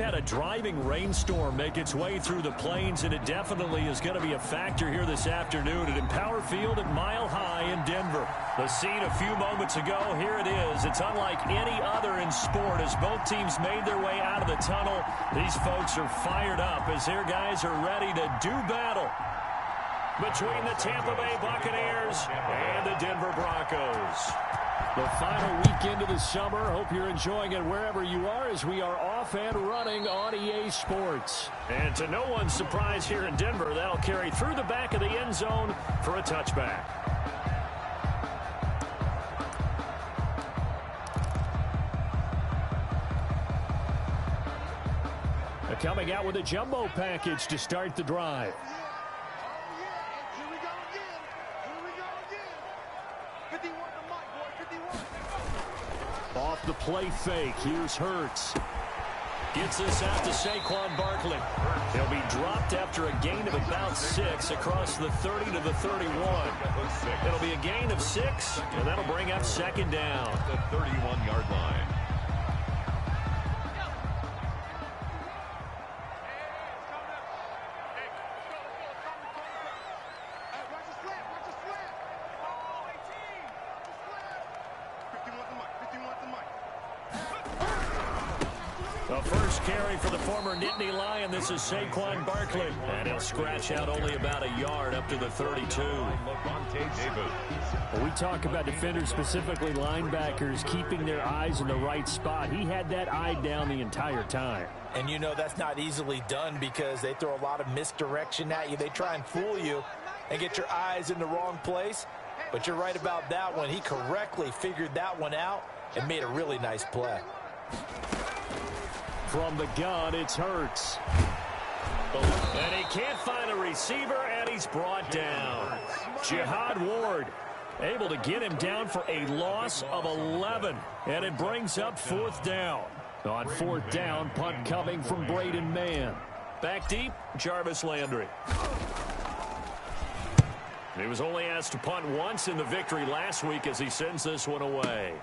had a driving rainstorm make its way through the plains, and it definitely is going to be a factor here this afternoon at Empower Field at Mile High in Denver. The scene a few moments ago, here it is. It's unlike any other in sport as both teams made their way out of the tunnel. These folks are fired up as their guys are ready to do battle between the Tampa Bay Buccaneers and the Denver Broncos. The final weekend of the summer. Hope you're enjoying it wherever you are as we are off and running on EA Sports. And to no one's surprise here in Denver, that'll carry through the back of the end zone for a touchback. They're coming out with a jumbo package to start the drive. Off the play fake, here's Hurts. Gets this out to Saquon Barkley. He'll be dropped after a gain of about 6 across the 30 to the 31. It'll be a gain of 6, and that'll bring up second down. The 31-yard line. The first carry for the former Nittany Lion. This is Saquon Barkley. And he'll scratch out only about a yard up to the 32. When we talk about defenders, specifically linebackers, keeping their eyes in the right spot, he had that eye down the entire time. And you know that's not easily done because they throw a lot of misdirection at you. They try and fool you and get your eyes in the wrong place. But you're right about that one. He correctly figured that one out and made a really nice play. From the gun, it's Hurts. And he can't find a receiver, and he's brought down. Jihad Ward able to get him down for a loss of 11. And it brings up fourth down. On fourth down, punt coming from Braden Mann. Back deep, Jarvis Landry. He was only asked to punt once in the victory last week as he sends this one away.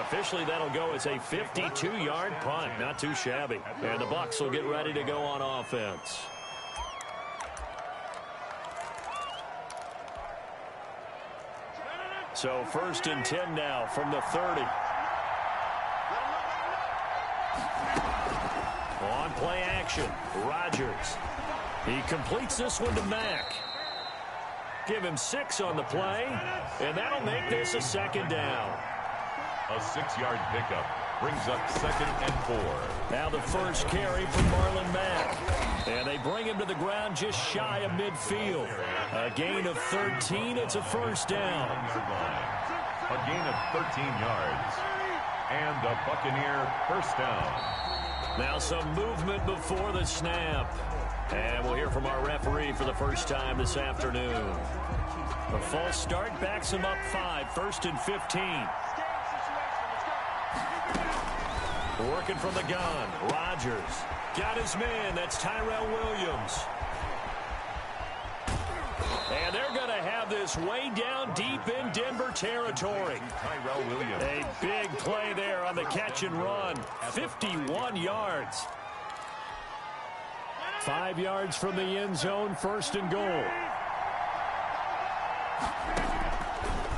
Officially, that'll go as a 52-yard punt. Not too shabby. And the Bucs will get ready to go on offense. So first and 10 now from the 30. On play action, Rodgers. He completes this one to Mack. Give him 6 on the play, and that'll make this a second down. A 6-yard pickup brings up second and 4. Now the first carry from Marlon Mack. And they bring him to the ground just shy of midfield. A gain of 13. It's a first down. A gain of 13 yards. And a Buccaneer first down. Now some movement before the snap. And we'll hear from our referee for the first time this afternoon. A false start backs him up 5. First and 15. Working from the gun, Rodgers. Got his man, that's Tyrell Williams. And they're going to have this way down deep in Denver territory. Tyrell Williams. A big play there on the catch and run. 51 yards. 5 yards from the end zone, first and goal.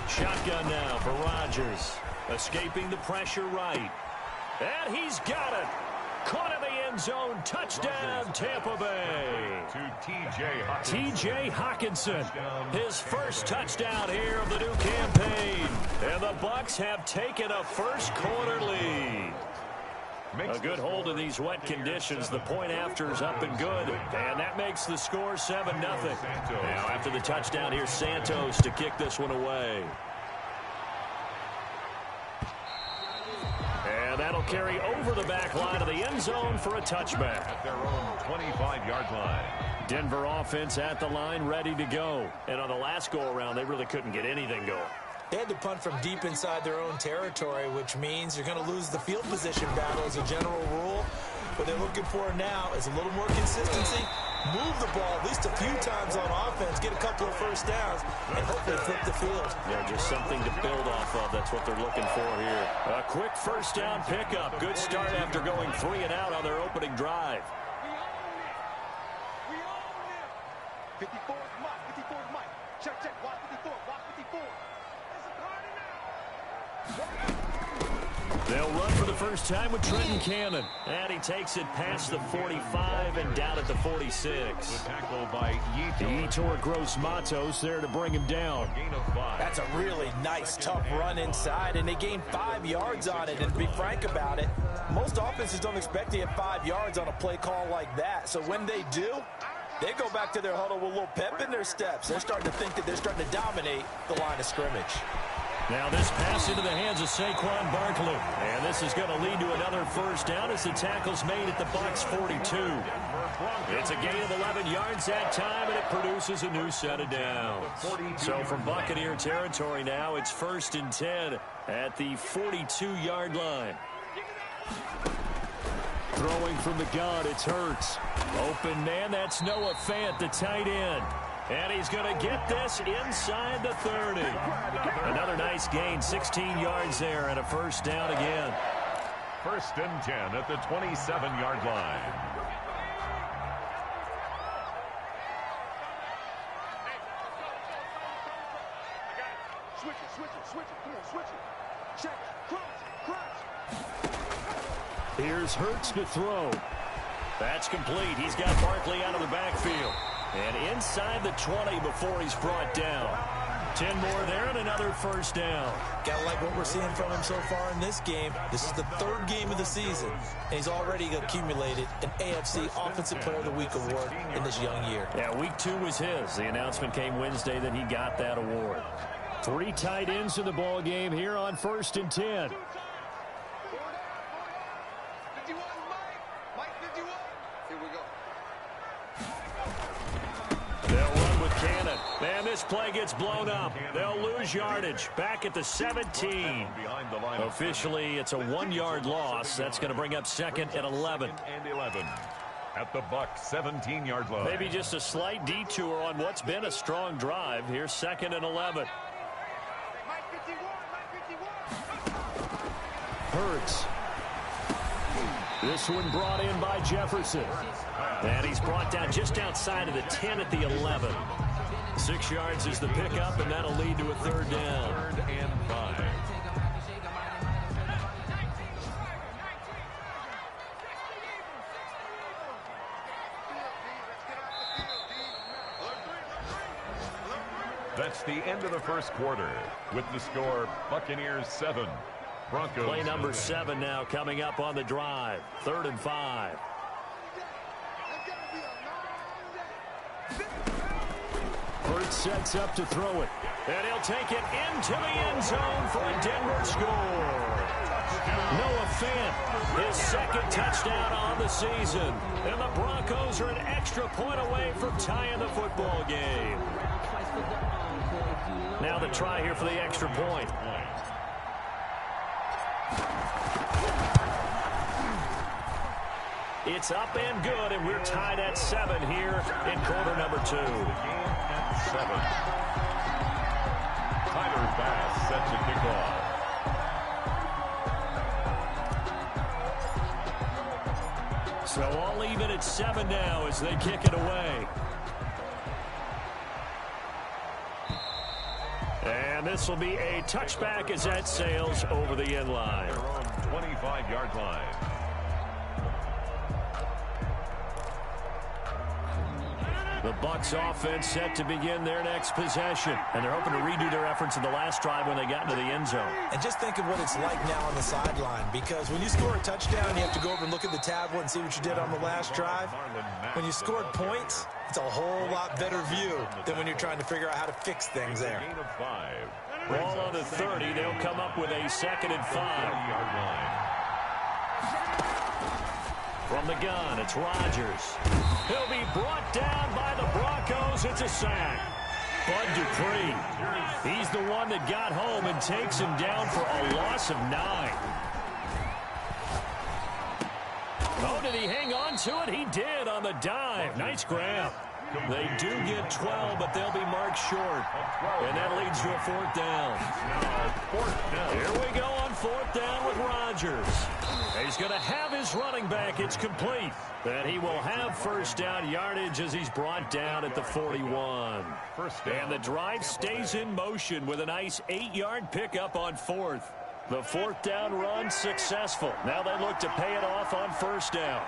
Shotgun now for Rodgers. Escaping the pressure right. And he's got it. Caught in the end zone. Touchdown, Tampa Bay. To T.J. Hockenson. His first touchdown here of the new campaign. And the Bucs have taken a first quarter lead. A good hold in these wet conditions. The point after is up and good. And that makes the score 7-0. Now after the touchdown, here's Santos to kick this one away. And that'll carry over the back line of the end zone for a touchback. At their own 25-yard line. Denver offense at the line, ready to go. And on the last go-around, they really couldn't get anything going. They had to punt from deep inside their own territory, which means you're going to lose the field position battle as a general rule. What they're looking for now is a little more consistency move the ball at least a few times on offense, get a couple of first downs, and hopefully flip the field. Yeah, just something to build off of. That's what they're looking for here. A quick first down pickup. Good start after going 3 and out on their opening drive. 54 is Mike. Check. Watch 54. Watch 54. They'll run for the first time with Trenton Cannon. And he takes it past the 45 and down at the 46. The tackle by Yetur Gross-Matos there to bring him down. Gain of 5. That's a really nice, tough run inside, and they gained 5 yards on it. And to be frank about it, most offenses don't expect to get 5 yards on a play call like that. So when they do, they go back to their huddle with a little pep in their steps. They're starting to think that they're starting to dominate the line of scrimmage. Now this pass into the hands of Saquon Barkley. And this is going to lead to another first down as the tackle's made at the Bucs 42. It's a gain of 11 yards that time, and it produces a new set of downs. So from Buccaneer territory now, it's 1st and 10 at the 42-yard line. Throwing from the gun, it's Hurts. Open man, that's Noah Fant, the tight end. And he's going to get this inside the 30. Another nice gain, 16 yards there, and a first down again. 1st and 10 at the 27-yard line. Switch it. Come on, switch it. Check. Crunch. Here's Hurts to throw. That's complete. He's got Barkley out of the backfield. And inside the 20 before he's brought down. 10 more there and another first down. Gotta like what we're seeing from him so far in this game. This is the 3rd game of the season, and he's already accumulated an AFC Offensive Player of the Week award in this young year. Yeah, week 2 was his. The announcement came Wednesday that he got that award. 3 tight ends in the ball game here on 1st and 10. They'll run with Cannon. And this play gets blown up. They'll lose yardage. Back at the 17. Officially, it's a 1-yard loss. That's going to bring up 2nd and 11. And 11 at the Bucs 17-yard line. Maybe just a slight detour on what's been a strong drive. Here's 2nd and 11. Hurts. This one brought in by Jefferson. And he's brought down just outside of the 10 at the 11. 6 yards is the pickup, and that'll lead to a 3rd down. 3rd and 5. That's the end of the first quarter. With the score, Buccaneers 7, Broncos. Play number 7 now coming up on the drive. 3rd and 5. Hurts sets up to throw it. And he'll take it into the end zone for a Denver score. Noah Fant, his 2nd touchdown on the season. And the Broncos are an extra point away from tying the football game. Now the try here for the extra point. It's up and good, and we're tied at 7 here in quarter number 2. 7. Tyler Bass set to kick off. So all even at 7 now as they kick it away. And this will be a touchback as that sails over the end line. They're on 25-yard line. The Bucs offense set to begin their next possession. And they're hoping to redo their efforts in the last drive when they got into the end zone. And just think of what it's like now on the sideline, because when you score a touchdown, you have to go over and look at the tablet and see what you did on the last drive. When you scored points, it's a whole lot better view than when you're trying to figure out how to fix things there. Gain of 5. Ball on the 30. They'll come up with a 2nd and 5. 30-yard line. From the gun, it's Rodgers. He'll be brought down by the Broncos. It's a sack. Bud Dupree, he's the one that got home and takes him down for a loss of 9. Oh, did he hang on to it? He did on the dive. Nice grab. They do get 12, but they'll be marked short. And that leads to a fourth down. Here we go on fourth down with Rodgers. He's going to have his running back. It's complete. And he will have first down yardage as he's brought down at the 41. And the drive stays in motion with a nice 8-yard pickup on fourth. The fourth down run successful. Now they look to pay it off on first down.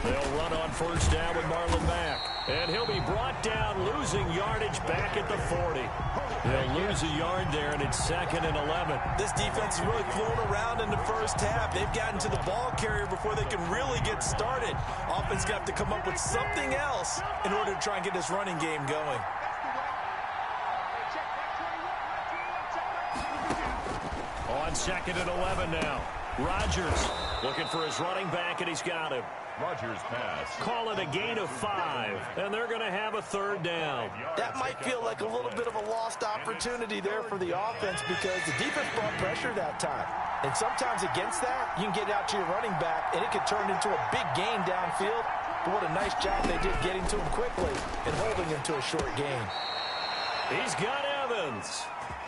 They'll run on first down with Marlon Mack. And he'll be brought down, losing yardage back at the 40. They'll lose a yard there, and it's 2nd and 11. This defense is really flown around in the first half. They've gotten to the ball carrier before they can really get started. Offense going to have to come up with something else in order to try and get this running game going. On 2nd and 11 now. Rodgers looking for his running back, and he's got him. Rodgers pass. Call it a gain of 5, and they're going to have a third down. That might feel like a little bit of a lost opportunity there for the offense because the defense brought pressure that time. And sometimes against that, you can get out to your running back, and it could turn into a big gain downfield. But what a nice job they did getting to him quickly and holding him to a short gain. He's got Evans.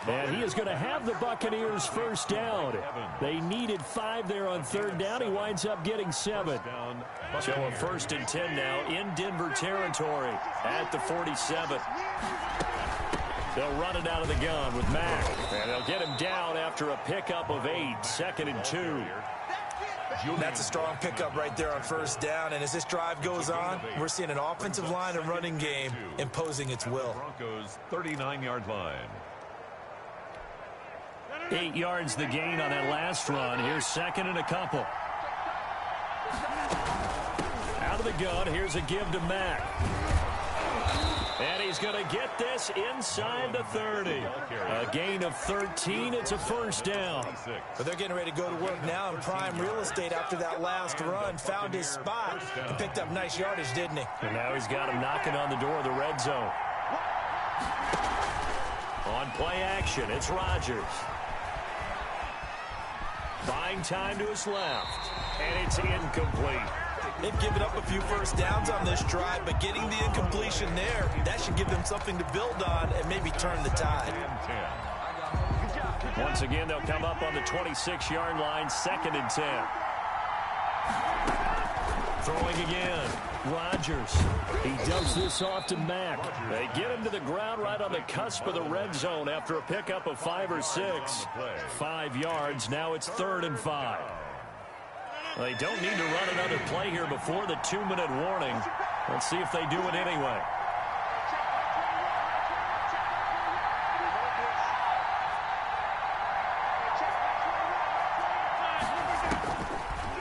And he is going to have the Buccaneers first down. They needed 5 there on third down. He winds up getting 7. So a 1st and 10 now in Denver territory at the 47. They'll run it out of the gun with Mack. And they'll get him down after a pickup of 8. 2nd and 2. That's a strong pickup right there on first down. And as this drive goes on, we're seeing an offensive line and running game imposing its will. Broncos 39-yard line. 8 yards the gain on that last run. Here's 2nd and a couple. Out of the gun. Here's a give to Mack. And he's going to get this inside the 30. A gain of 13. It's a first down. But they're getting ready to go to work now in prime real estate after that last run. Found his spot and picked up nice yardage, didn't he? And now he's got him knocking on the door of the red zone. On play action, it's Rodgers. Buying time to his left. And it's incomplete. They've given up a few first downs on this drive, but getting the incompletion there, that should give them something to build on and maybe turn the tide. Once again, they'll come up on the 26-yard line, 2nd and 10. Throwing again. Rodgers. He dumps this off to Mack. They get him to the ground right on the cusp of the red zone after a pickup of 5 or 6. 5 yards. Now it's 3rd and 5. They don't need to run another play here before the 2-minute warning. Let's see if they do it anyway.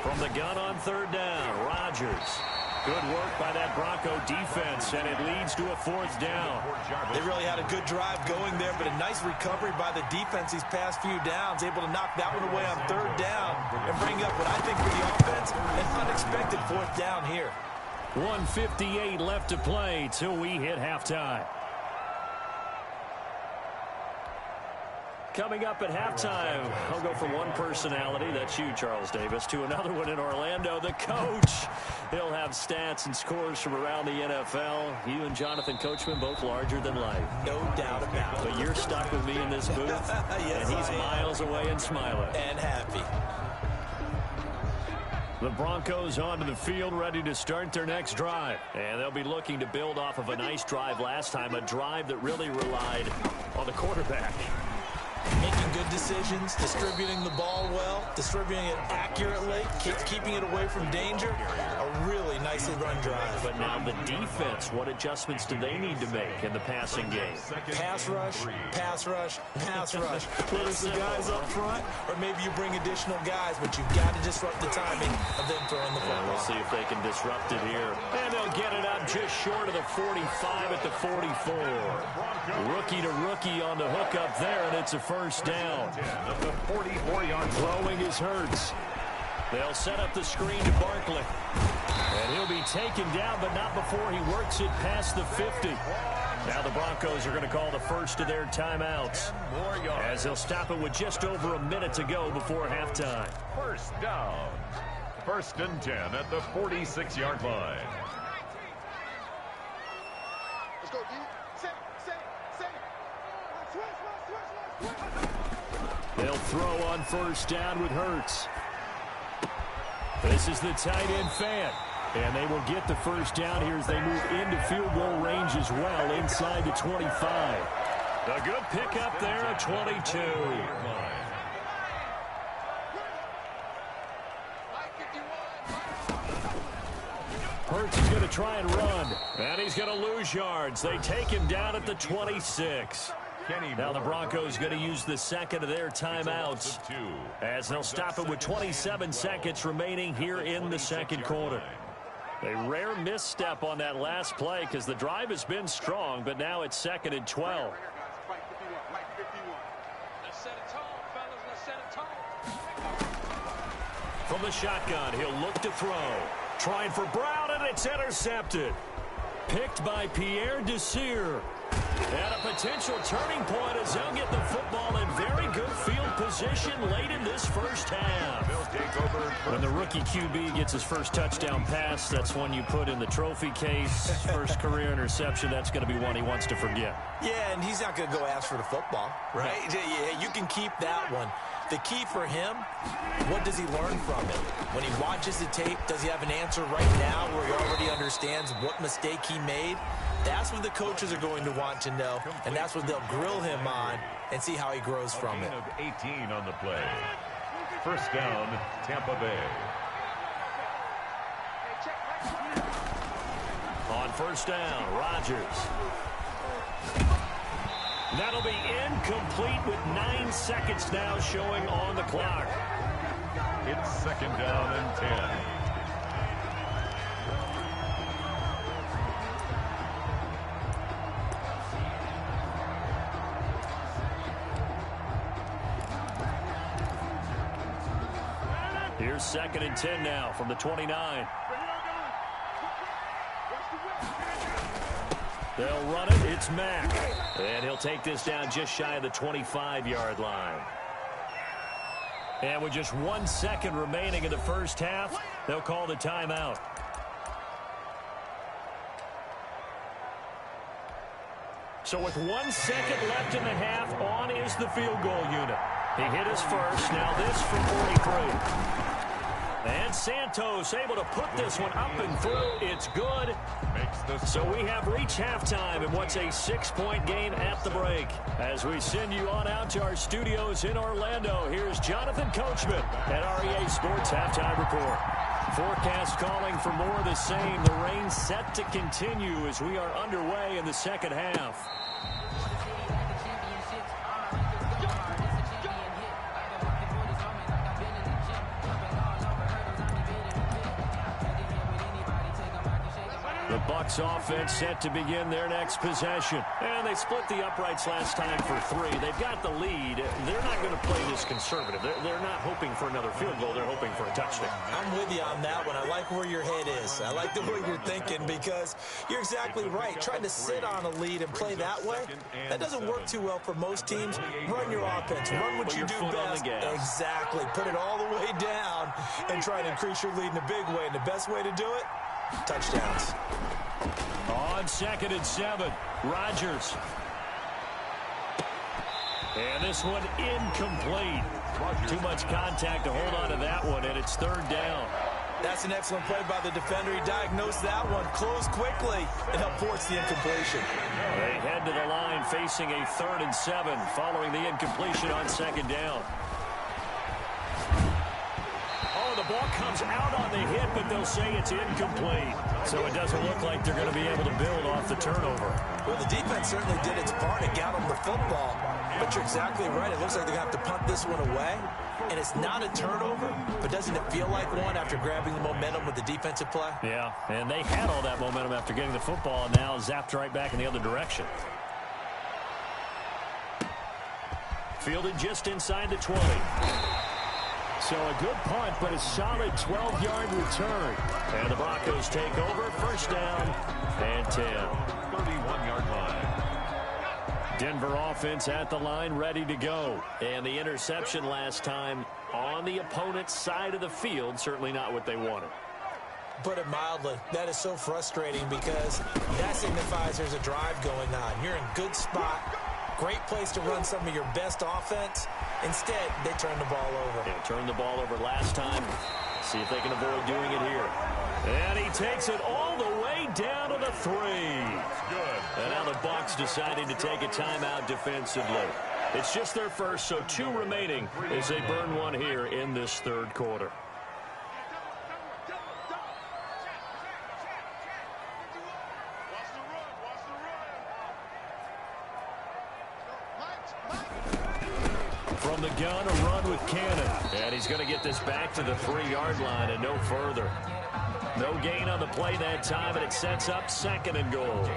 From the gun on third down, Rodgers. Good work by that Bronco defense, and it leads to a 4th down. They really had a good drive going there, but a nice recovery by the defense these past few downs, able to knock that one away on third down and bring up what I think for the offense, an unexpected 4th down here. 1:58 left to play till we hit halftime. Coming up at halftime, I'll go from one personality, that's you, Charles Davis, to another one in Orlando, the coach. He'll have stats and scores from around the NFL. You and Jonathan Coachman, both larger than life. No doubt about it. But you're stuck with me in this booth, yes, and he's miles away and smiling. And happy. The Broncos onto the field, ready to start their next drive. And they'll be looking to build off of a nice drive last time, a drive that really relied on the quarterback. Making good decisions, distributing the ball well, distributing it accurately, keeping it away from danger. A really nicely run drive. But now the defense, what adjustments do they need to make in the passing game? Pass rush, pass rush, pass rush. Whether it's the guys up front or maybe you bring additional guys, but you've got to disrupt the timing of them throwing the football. We'll see if they can disrupt it here. And they'll get it up just short of the 45 at the 44. Rookie to rookie on the hook up there, and it's a first down. The 44-yard throwing is Hurts. They'll set up the screen to Barkley. And he'll be taken down, but not before he works it past the 50. Now the Broncos are going to call the first of their timeouts, as they'll stop it with just over a minute to go before halftime. First down. 1st and 10 at the 46-yard line. Let's go, D. They'll throw on first down with Hurts. This is the tight end fan. And they will get the first down here as they move into field goal range as well inside the 25. A good pickup there at 22. Hurts is going to try and run. And he's going to lose yards. They take him down at the 26. Now the Broncos going to use the second of their timeouts, as they'll stop it with 27 seconds remaining here in the second quarter. A rare misstep on that last play because the drive has been strong, but now it's 2nd and 12. From the shotgun, he'll look to throw. Trying for Brown, and it's intercepted. Picked by Pierre Desir. And a potential turning point as they'll get the football in very good field position late in this first half. When the rookie QB gets his first touchdown pass, that's one you put in the trophy case. First career interception, that's going to be one he wants to forget. Yeah, and he's not going to go ask for the football, right? Yeah, you can keep that one. The key for him, what does he learn from it? When he watches the tape, does he have an answer right now where he already understands what mistake he made? That's what the coaches are going to want to know, and that's what they'll grill him on and see how he grows from it. 18 on the play. First down, Tampa Bay. On first down, Rodgers. That'll be incomplete with 9 seconds now showing on the clock. It's 2nd down and 10. Here's 2nd and 10 now from the 29. They'll run it. It's Mack. And he'll take this down just shy of the 25-yard line. And with just 1 second remaining in the first half, they'll call the timeout. So with 1 second left in the half, on is the field goal unit. He hit his first. Now this from 43. And Santos able to put this one up and through. It's good. So we have reached halftime in what's a 6-point game at the break. As we send you on out to our studios in Orlando, here's Jonathan Coachman at REA Sports Halftime Report. Forecast calling for more of the same. The rain set to continue as we are underway in the second half. The Bucs offense set to begin their next possession. And they split the uprights last time for 3. They've got the lead. They're not going to play this conservative. They're not hoping for another field goal. They're hoping for a touchdown. I'm with you on that one. I like where your head is. I like the way you're thinking because you're exactly right. Trying to sit on a lead and play that way, that doesn't work too well for most teams. Run your offense. Run what you do best. Exactly. Put it all the way down and try to increase your lead in a big way. And the best way to do it, touchdowns. On 2nd and 7, Rodgers. And this one incomplete. Too much contact to hold on to that one, and it's 3rd down. That's an excellent play by the defender. He diagnosed that one, closed quickly, and helped force the incompletion. They head to the line facing a 3rd and 7 following the incompletion on 2nd down. The ball comes out on the hit, but they'll say it's incomplete. So it doesn't look like they're going to be able to build off the turnover. Well, the defense certainly did its part. It got them the football. But you're exactly right. It looks like they're going to have to punt this one away. And it's not a turnover, but doesn't it feel like one after grabbing the momentum with the defensive play? Yeah, and they had all that momentum after getting the football, and now zapped right back in the other direction. Fielded just inside the 20. So a good punt, but a solid 12-yard return. And the Broncos take over. First down and 10. 31-yard line. Denver offense at the line, ready to go. And the interception last time on the opponent's side of the field, certainly not what they wanted. Put it mildly, that is so frustrating because that signifies there's a drive going on. You're in good spot, great place to run some of your best offense. Instead, they turn the ball over. Yeah, turned the ball over last time. See if they can avoid doing it here. And he takes it all the way down to the 3. Good. And now the Bucs deciding to take a timeout defensively. It's just their first, so 2 remaining as they burn one here in this third quarter. From the gun, a run with Cannon. And he's going to get this back to the 3-yard line and no further. No gain on the play that time, and it sets up 2nd and goal.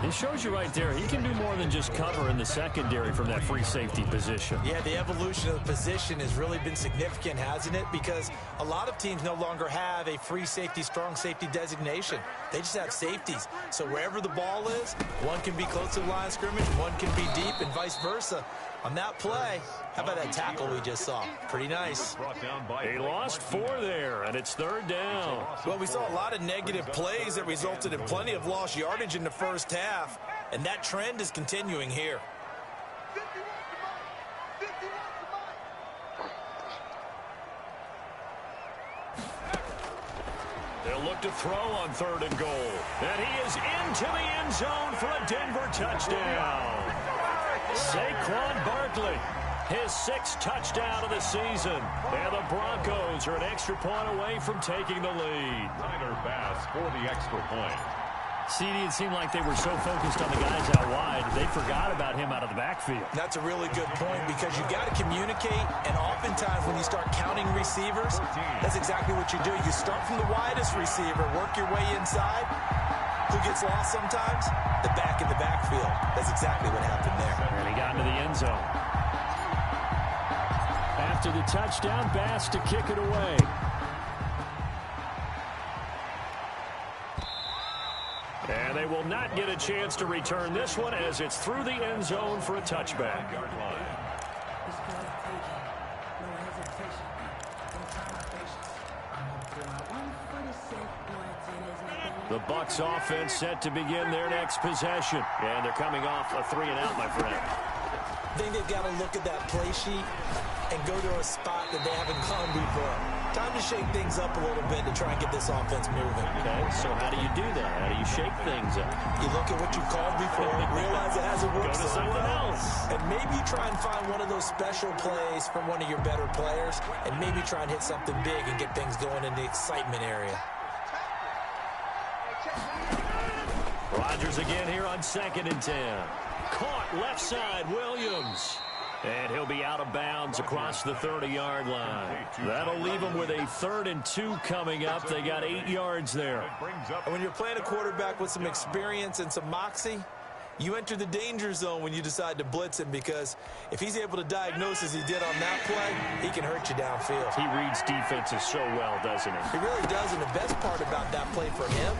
It shows you right there, he can do more than just cover in the secondary from that free safety position. Yeah, the evolution of the position has really been significant, hasn't it? Because a lot of teams no longer have a free safety, strong safety designation. They just have safeties. So wherever the ball is, one can be close to the line of scrimmage, one can be deep, and vice versa. On that play, how about that tackle we just saw? Pretty nice. He lost 4 there, and it's 3rd down. Well, we saw a lot of negative plays that resulted in plenty of lost yardage in the first half, and that trend is continuing here. They'll look to throw on 3rd and goal. And he is into the end zone for a Denver touchdown. Saquon Barkley, his 6th touchdown of the season. And the Broncos are an extra point away from taking the lead. Tyler Bass for the extra point. CD, it seemed like they were so focused on the guys out wide, they forgot about him out of the backfield. That's a really good point because you got to communicate, and oftentimes when you start counting receivers, that's exactly what you do. You start from the widest receiver, work your way inside. Who gets lost sometimes? The back in the backfield. That's exactly what happened there. And he got into the end zone. After the touchdown, Bass to kick it away. And they will not get a chance to return this one as it's through the end zone for a touchback. The Bucs offense set to begin their next possession. And they're coming off a 3-and-out, my friend. I think they've got to look at that play sheet and go to a spot that they haven't gone before. Time to shake things up a little bit to try and get this offense moving. Okay, so how do you do that? How do you shake things up? You look at what you called before, realize it hasn't worked Go to so something well, else. and maybe you try and find one of those special plays from one of your better players, and maybe try and hit something big and get things going in the excitement area. Rodgers again here on 2nd and 10. Caught left side, Williams. And he'll be out of bounds across the 30-yard line. That'll leave him with a 3rd and 2 coming up. They got 8 yards there. And when you're playing a quarterback with some experience and some moxie, you enter the danger zone when you decide to blitz him, because if he's able to diagnose as he did on that play, he can hurt you downfield. He reads defenses so well, doesn't he? He really does, and the best part about that play for him,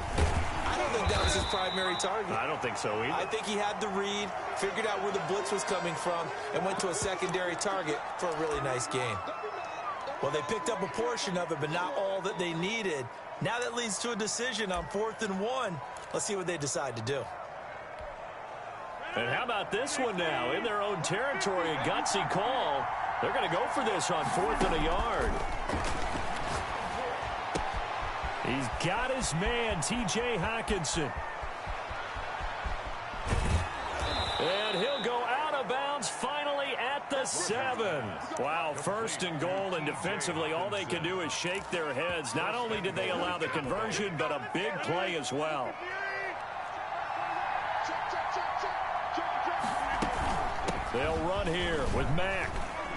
I don't think that was his primary target. I don't think so either. I think he had the read, figured out where the blitz was coming from, and went to a secondary target for a really nice game. Well, they picked up a portion of it, but not all that they needed. Now that leads to a decision on 4th and 1. Let's see what they decide to do. And how about this one now? In their own territory, a gutsy call. They're going to go for this on 4th and a yard. He's got his man, T.J. Hockenson. And he'll go out of bounds finally at the 7. Wow, 1st and goal, and defensively all they can do is shake their heads. Not only did they allow the conversion, but a big play as well. They'll run here with Mack.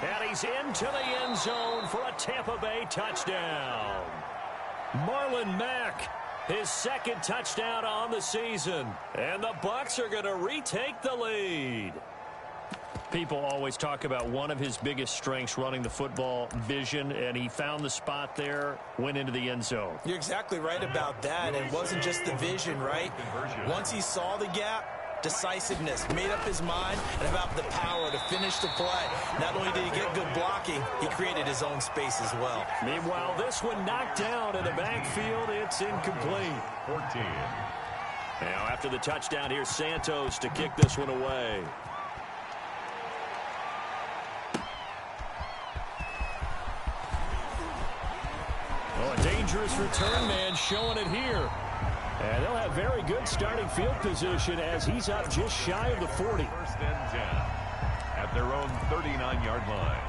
And he's into the end zone for a Tampa Bay touchdown. Marlon Mack, his 2nd touchdown on the season. And the Bucs are going to retake the lead. People always talk about one of his biggest strengths, running the football, vision, and he found the spot there, went into the end zone. You're exactly right about that. It wasn't just the vision, right? Once he saw the gap, decisiveness, made up his mind, and about the power to finish the play. Not only did he get good blocking, he created his own space as well. Meanwhile, this one knocked down in the backfield. It's incomplete. 14. Now, after the touchdown, here's Santos to kick this one away. Oh, a dangerous return man showing it here. And they'll have very good starting field position as he's up just shy of the 40. First and 10 at their own 39-yard line.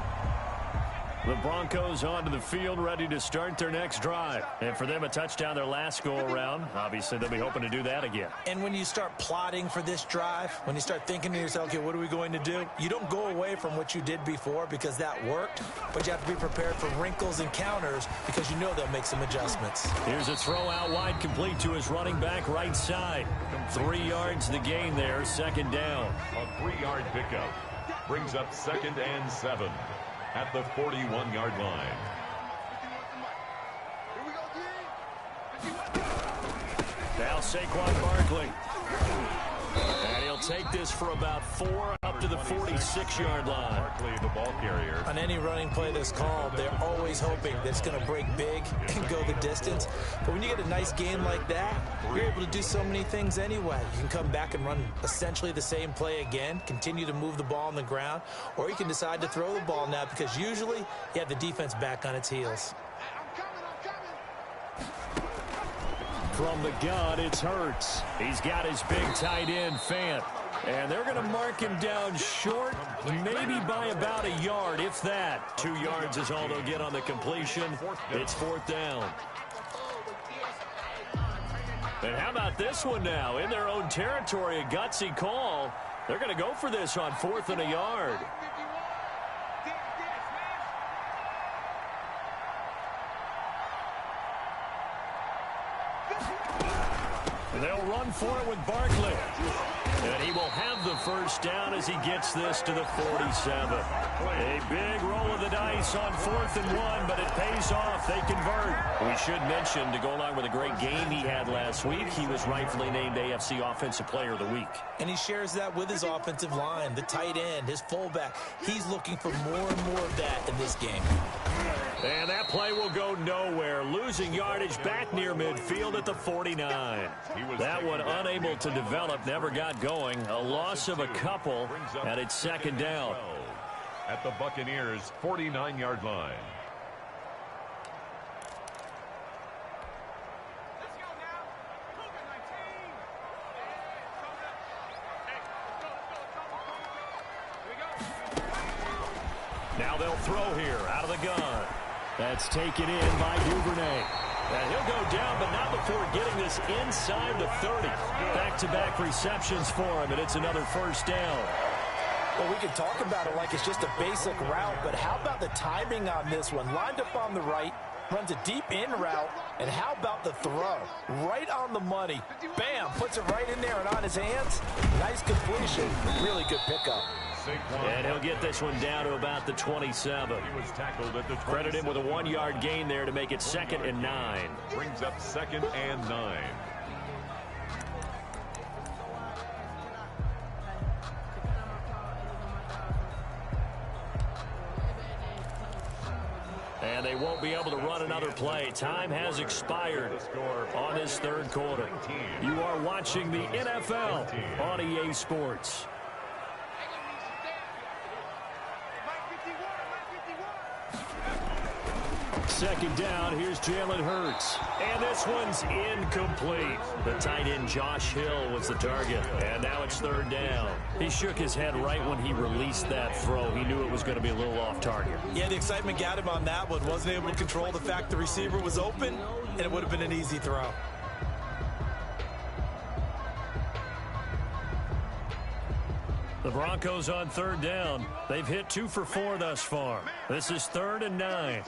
The Broncos onto the field, ready to start their next drive. And for them, a touchdown their last go-around. Obviously, they'll be hoping to do that again. And when you start plotting for this drive, when you start thinking to yourself, okay, what are we going to do? You don't go away from what you did before because that worked, but you have to be prepared for wrinkles and counters because you know they'll make some adjustments. Here's a throw out wide, complete to his running back right side. 3 yards the gain there, second down. A 3-yard pickup brings up 2nd and 7. At the 41-yard line. Now Saquon Barkley. And he'll take this for about 4 up to the 46-yard line. Barkley, the ball carrier. On any running play that's called, they're always hoping that it's going to break big and go the distance. But when you get a nice game like that, you're able to do so many things anyway. You can come back and run essentially the same play again, continue to move the ball on the ground, or you can decide to throw the ball now because usually you have the defense back on its heels. From the gun, it's Hurts. He's got his big tight end, Fant. And they're going to mark him down short, maybe by about a yard, if that. 2 yards is all they'll get on the completion. It's 4th down. And how about this one now? In their own territory, a gutsy call. They're going to go for this on 4th and a yard. They'll run for it with Barkley. And he will have the first down as he gets this to the 47. A big roll of the dice on 4th and 1, but it pays off. They convert. We should mention, to go along with a great game he had last week, he was rightfully named AFC Offensive Player of the Week. And he shares that with his offensive line, the tight end, his fullback. He's looking for more and more of that in this game. And that play will go nowhere. Losing yardage back near midfield at the 49. That one unable to develop, never got going. A loss of a couple, and it's 2nd down. At the Buccaneers' 49-yard line. Now they'll throw here out of the gun. That's taken in by Duvernay. And he'll go down, but not before getting this inside the 30. Back-to-back receptions for him, and it's another first down. Well, we can talk about it like it's just a basic route, but how about the timing on this one? Lined up on the right, runs a deep in route, and how about the throw? Right on the money. Bam, puts it right in there and on his hands. Nice completion. Really good pickup. And he'll get this one down to about the 27. He was tackled at the 27. Credit him with a 1-yard gain there to make it 2nd and 9. Brings up 2nd and 9. And they won't be able to run another play. Time has expired on this 3rd quarter. You are watching the NFL on EA Sports. Second down, here's Jalen Hurts. And this one's incomplete. The tight end Josh Hill was the target. And now it's 3rd down. He shook his head right when he released that throw. He knew it was going to be a little off target. Yeah, the excitement got him on that one. Wasn't able to control the fact the receiver was open, and it would have been an easy throw. The Broncos on 3rd down. They've hit 2 for 4 thus far. This is 3rd and 9.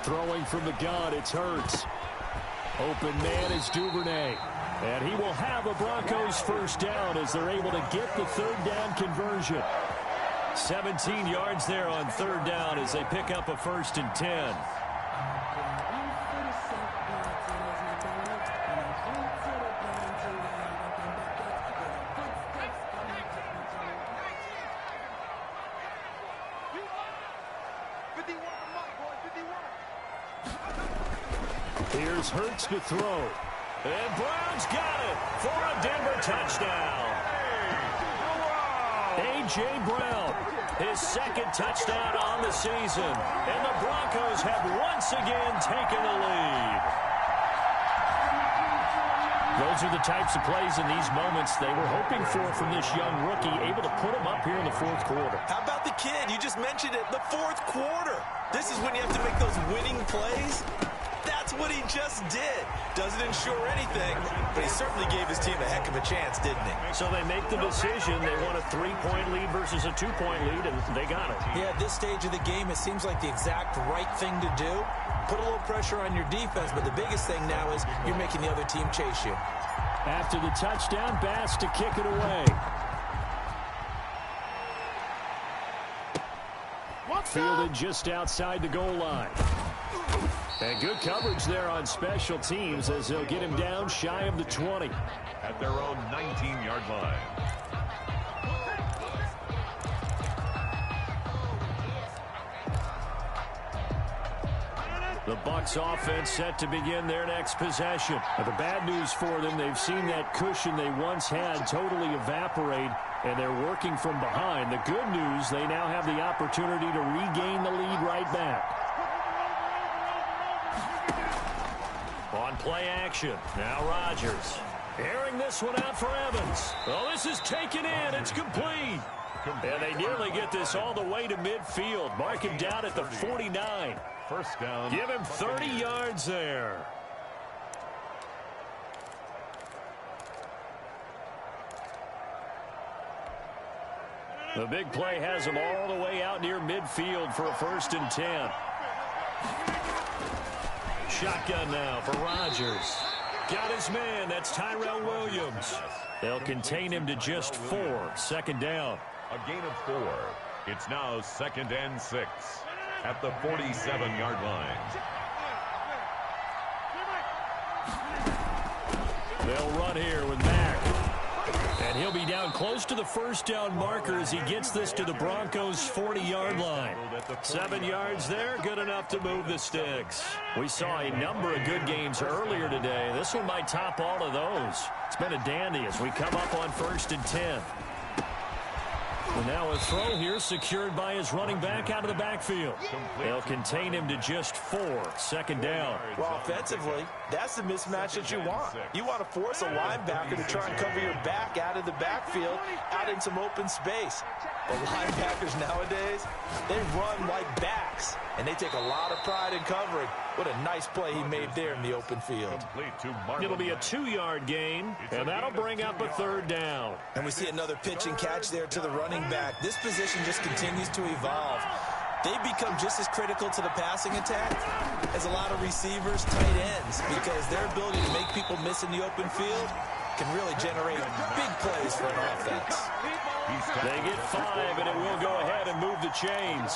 Throwing from the gun, it's Hurts. Open man is Duvernay. And he will have a Broncos first down as they're able to get the 3rd down conversion. 17 yards there on third down as they pick up a 1st and 10. Here's Hurts to throw. And Brown's got it for a Denver touchdown. A.J. Brown, his 2nd touchdown on the season. And the Broncos have once again taken the lead. Those are the types of plays in these moments they were hoping for from this young rookie, able to put him up here in the 4th quarter. How about the kid? You just mentioned it, the 4th quarter. This is when you have to make those winning plays. That's what he just did. Doesn't ensure anything, but he certainly gave his team a heck of a chance, didn't he? So they make the decision. They want a 3-point lead versus a 2-point lead, and they got it. Yeah, at this stage of the game, it seems like the exact right thing to do. Put a little pressure on your defense, but the biggest thing now is you're making the other team chase you. After the touchdown, Bass to kick it away. Fielded just outside the goal line. And good coverage there on special teams as they'll get him down shy of the 20. At their own 19-yard line. The Bucs offense set to begin their next possession. But the bad news for them, they've seen that cushion they once had totally evaporate, and they're working from behind. The good news, they now have the opportunity to regain the lead right back. On play action, now Rodgers. Airing this one out for Evans. Oh, this is taken in. It's complete. And they nearly get this all the way to midfield. Mark him down at the 49. First down. Give him 30 yards there. The big play has him all the way out near midfield for a 1st and 10. Shotgun now for Rodgers. Got his man. That's Tyrell Williams. They'll contain him to just 4. 2nd down. A gain of 4. It's now 2nd and 6 at the 47-yard line. They'll run here with Mack. And he'll be down close to the 1st down marker as he gets this to the Broncos' 40-yard line. 7 yards there, good enough to move the sticks. We saw a number of good games earlier today. This one might top all of those. It's been a dandy as we come up on 1st and 10. And now a throw here secured by his running back out of the backfield. They'll contain him to just 4. 2nd down. Well, offensively, that's the mismatch that you want. You want to force a linebacker to try and cover your back out of the backfield, out in some open space. But linebackers nowadays, they run like backs, and they take a lot of pride in covering. What a nice play he made there in the open field. It'll be a 2-yard gain, and that'll bring up a 3rd down. And we see another pitch and catch there to the running back. This position just continues to evolve. They become just as critical to the passing attack as a lot of receivers, tight ends, because their ability to make people miss in the open field can really generate big plays for an offense. They get 5, and it will go ahead and move the chains.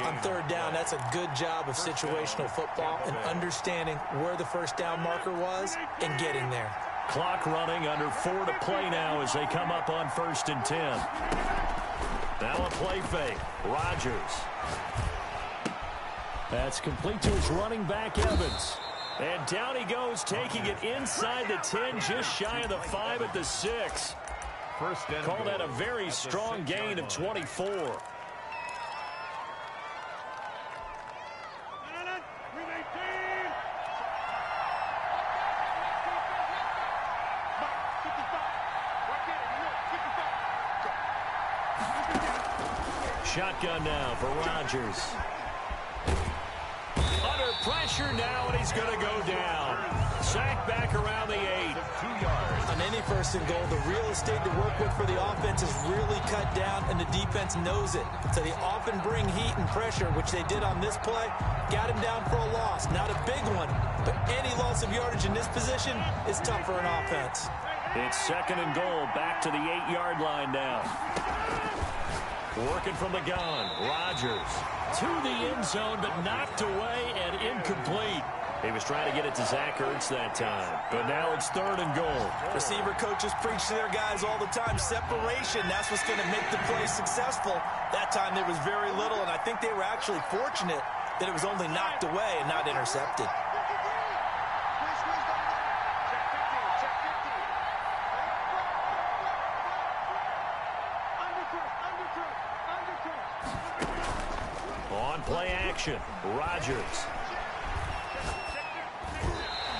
On 3rd down, that's a good job of situational football and understanding where the 1st down marker was and getting there. Clock running, under 4 to play now as they come up on 1st and 10. Now a play fake. Rodgers. That's complete to his running back, Evans. And down he goes, taking it inside the 10, just shy of the 5 at the 6. Call that a very strong gain of 24. Shotgun now for Rodgers. Under pressure now, and he's going to go down. Sacked back around the 8. 2 yards. On any 1st and goal, the real estate to work with for the offense is really cut down, and the defense knows it. So they often bring heat and pressure, which they did on this play. Got him down for a loss. Not a big one, but any loss of yardage in this position is tough for an offense. It's 2nd and goal, back to the 8-yard line now. Working from the gun. Rodgers to the end zone, but knocked away and incomplete. He was trying to get it to Zach Ertz that time, but now it's 3rd and goal. Receiver coaches preach to their guys all the time. Separation, that's what's going to make the play successful. That time there was very little, and I think they were actually fortunate that it was only knocked away and not intercepted. On play action, Rodgers.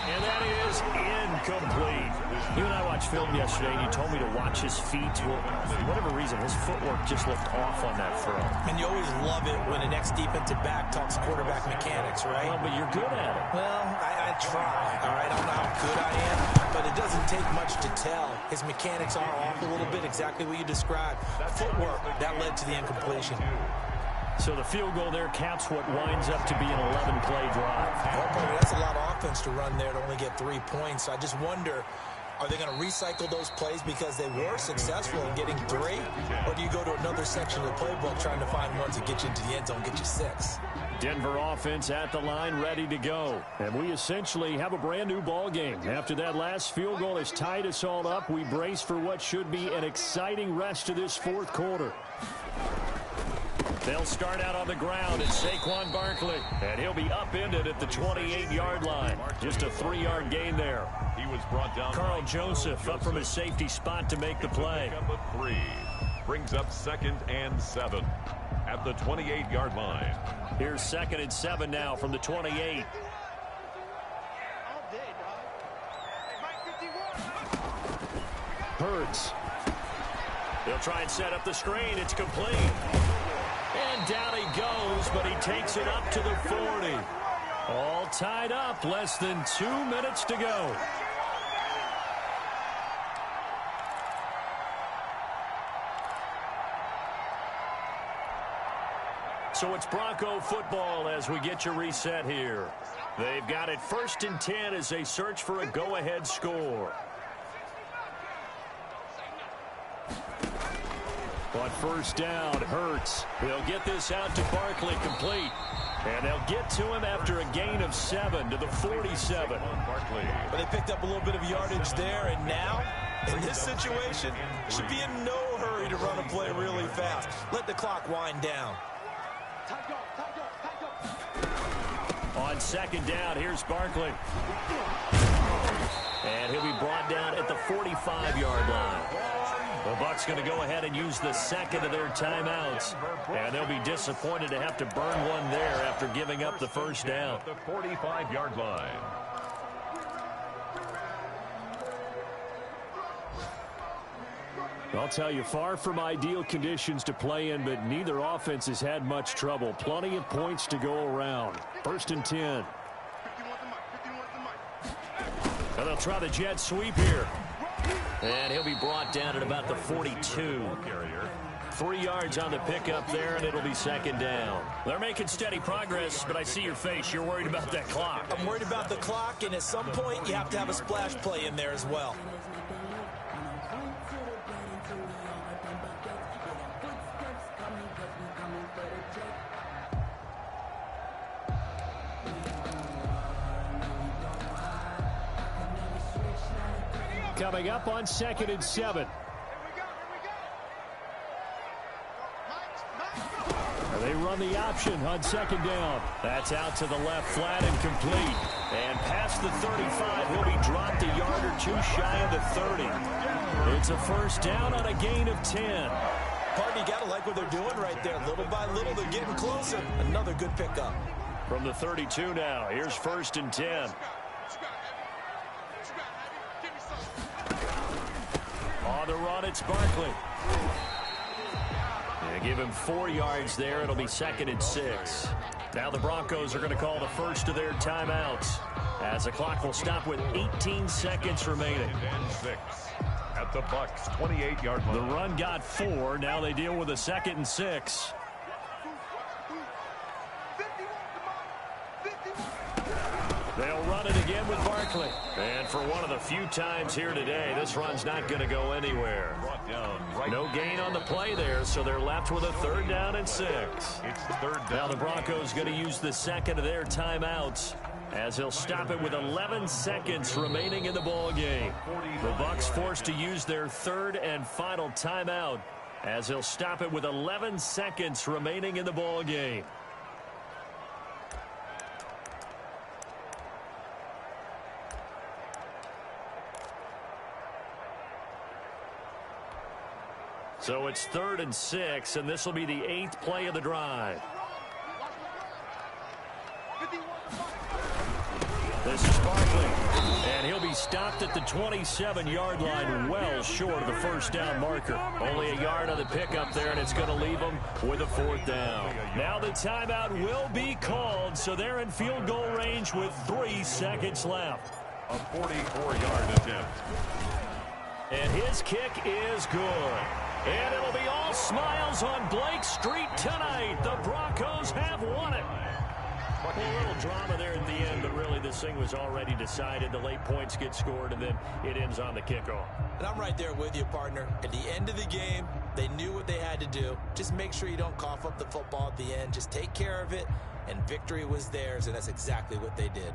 And that is incomplete. You and I watched film yesterday, and you told me to watch his feet. Well, for whatever reason, his footwork just looked off on that throw. And you always love it when an ex-defensive back talks quarterback mechanics, right? Well, but you're good at it. Well, I try, all right? I don't know how good I am, but it doesn't take much to tell. His mechanics are off a little bit, exactly what you described. Footwork, that led to the incompletion. So the field goal there caps what winds up to be an 11-play drive. That's a lot of offense to run there to only get 3 points. I just wonder, are they going to recycle those plays because they were successful in getting 3? Or do you go to another section of the playbook trying to find ones that get you into the end zone, get you 6? Denver offense at the line, ready to go. And we essentially have a brand-new ball game. After that last field goal has tied us all up, we brace for what should be an exciting rest of this 4th quarter. They'll start out on the ground. It's Saquon Barkley, and he'll be upended at the 28-yard line. Just a 3-yard gain there. He was brought down. Carl Joseph up from his safety spot to make the play. Number 3 brings up 2nd and 7 at the 28-yard line. Here's 2nd and 7 now from the 28. Hurts. They'll try and set up the screen. It's complete. And down he goes, but he takes it up to the 40. All tied up, less than 2 minutes to go. So it's Bronco football as we get you reset here. They've got it 1st and 10 as they search for a go-ahead score. On 1st down, Hurts. They'll get this out to Barkley, complete. And they'll get to him after a gain of 7 to the 47. Barkley. But they picked up a little bit of yardage there, and now, in this situation, should be in no hurry to run a play really fast. Let the clock wind down. On 2nd down, here's Barkley. And he'll be brought down at the 45-yard line. The Bucs going to go ahead and use the 2nd of their timeouts. And they'll be disappointed to have to burn one there after giving up the 1st down. The 45-yard line. I'll tell you, far from ideal conditions to play in, but neither offense has had much trouble. Plenty of points to go around. 1st and 10. And they'll try the jet sweep here. And he'll be brought down at about the 42. 3 yards on the pickup there, and it'll be 2nd down. They're making steady progress, but I see your face. You're worried about that clock. I'm worried about the clock, and at some point, you have to have a splash play in there as well. Coming up on 2nd and 7. They run the option on 2nd down. That's out to the left, flat and complete. And past the 35, he'll be dropped a yard or 2 shy of the 30. It's a 1st down on a gain of 10. Partner, you got to like what they're doing right there. Little by little, they're getting closer. Another good pickup. From the 32 now, here's 1st and 10. On the run, it's Barkley. They give him 4 yards there. It'll be 2nd and 6. Now the Broncos are going to call the first of their timeouts as the clock will stop with 18 seconds remaining. And 6 at the Bucs 28-yard line. The run got 4. Now they deal with a 2nd and 6. They'll run it again with Barkley. And for one of the few times here today, this run's not going to go anywhere. No gain on the play there, so they're left with a 3rd down and 6. It's 3rd down. Now the Broncos going to use the second of their timeouts, as he'll stop it with 11 seconds remaining in the ball game. The Bucs forced to use their 3rd and final timeout, as he'll stop it with 11 seconds remaining in the ball game. So it's 3rd and 6, and this will be the 8th play of the drive. This is Barkley, and he'll be stopped at the 27-yard line, well short of the 1st down marker. Only a yard on the pickup there, and it's going to leave them with a 4th down. Now the timeout will be called, so they're in field goal range with 3 seconds left. A 44-yard attempt. And his kick is good. And it'll be all smiles on Blake Street tonight. The Broncos have won it. A little drama there at the end, but really this thing was already decided. The late points get scored, and then it ends on the kickoff. And I'm right there with you, partner. At the end of the game, they knew what they had to do. Just make sure you don't cough up the football at the end. Just take care of it, and victory was theirs, and that's exactly what they did.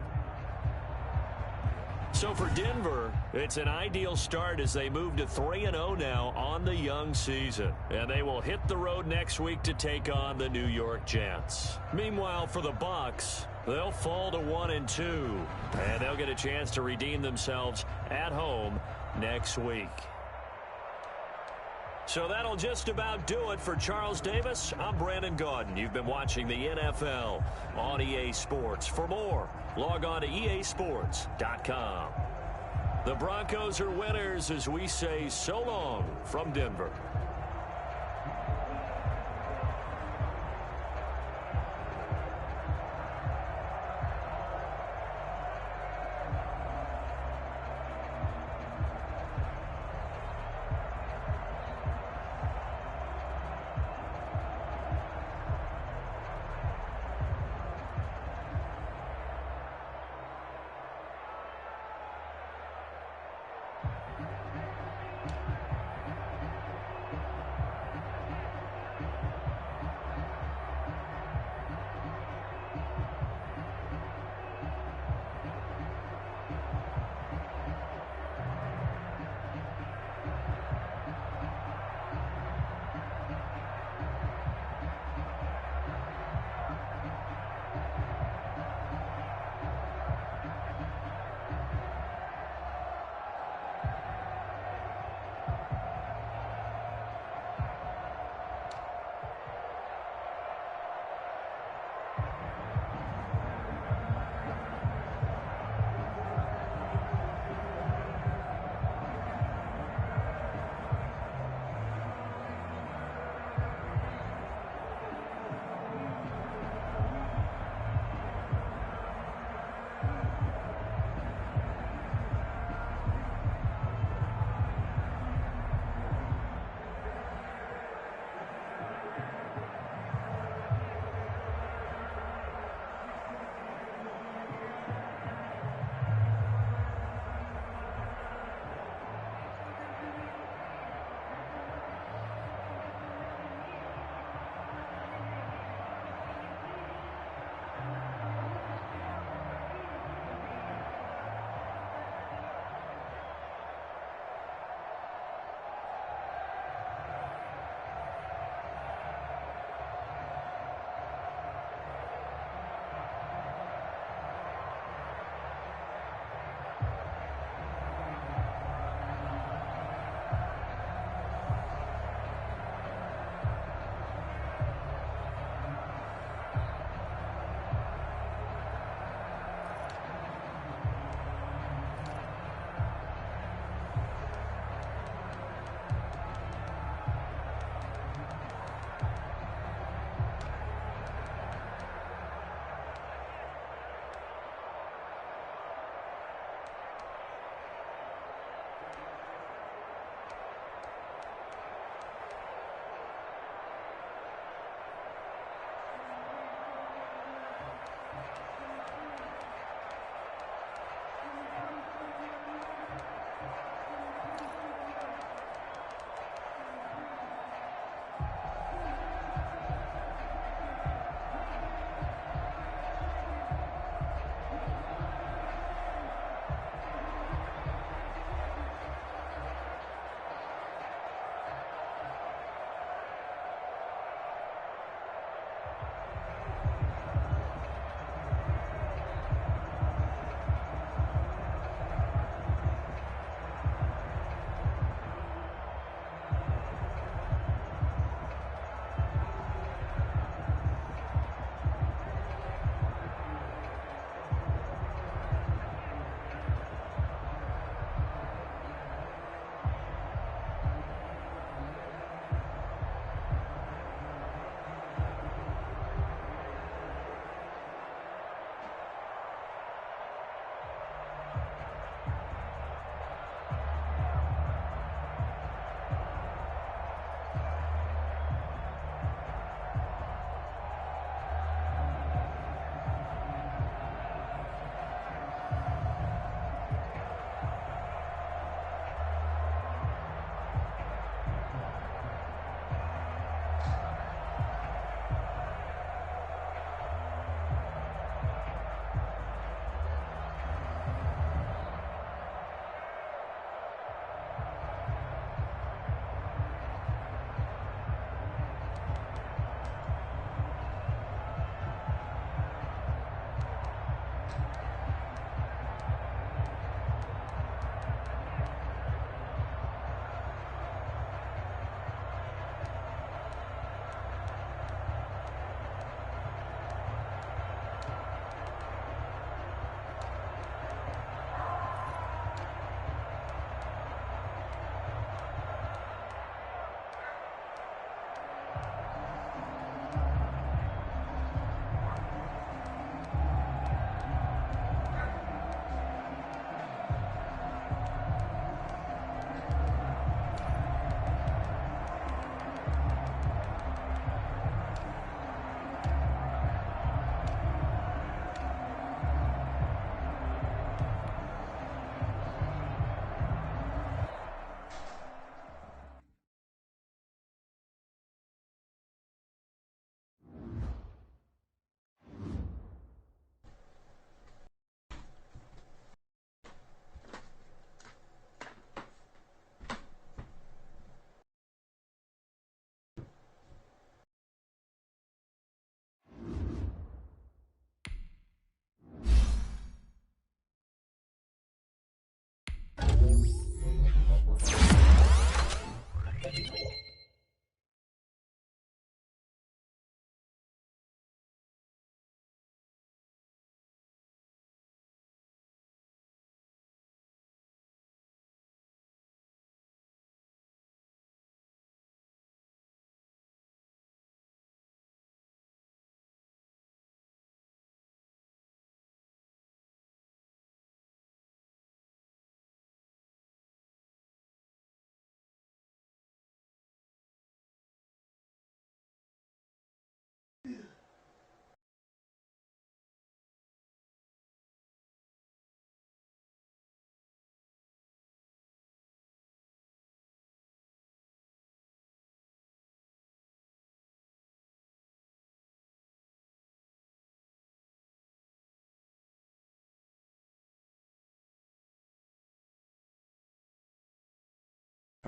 So for Denver, it's an ideal start as they move to 3-0 now on the young season. And they will hit the road next week to take on the New York Jets. Meanwhile, for the Bucs, they'll fall to 1-2. And they'll get a chance to redeem themselves at home next week. So that'll just about do it for Charles Davis. I'm Brandon Gaudin. You've been watching the NFL on EA Sports. For more, log on to easports.com. The Broncos are winners as we say so long from Denver.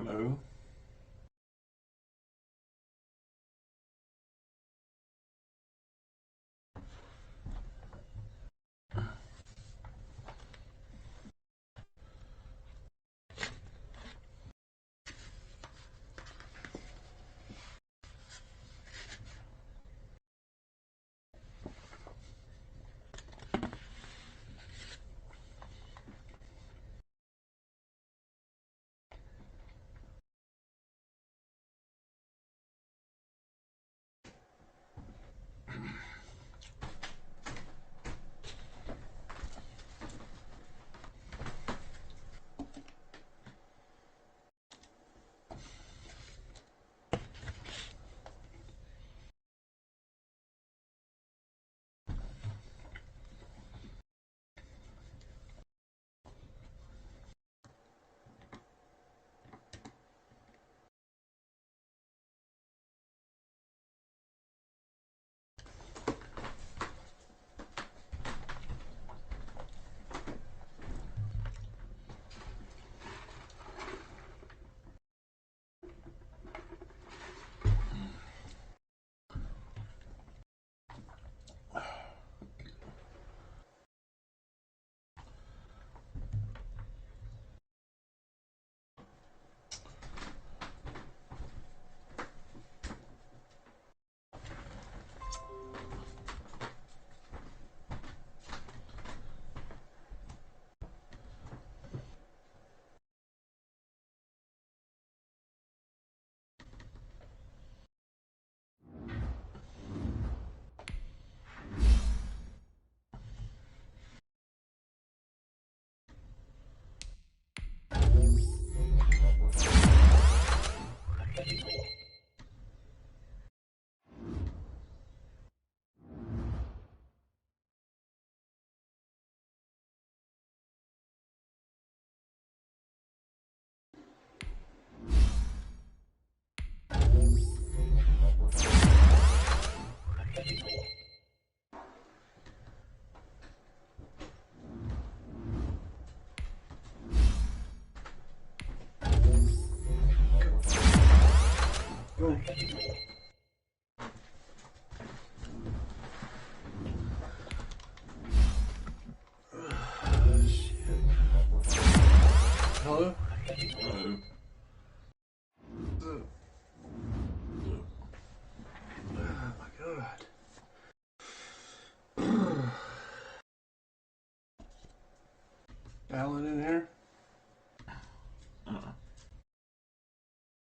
Hello. Hello? Hello. Oh my god. Alan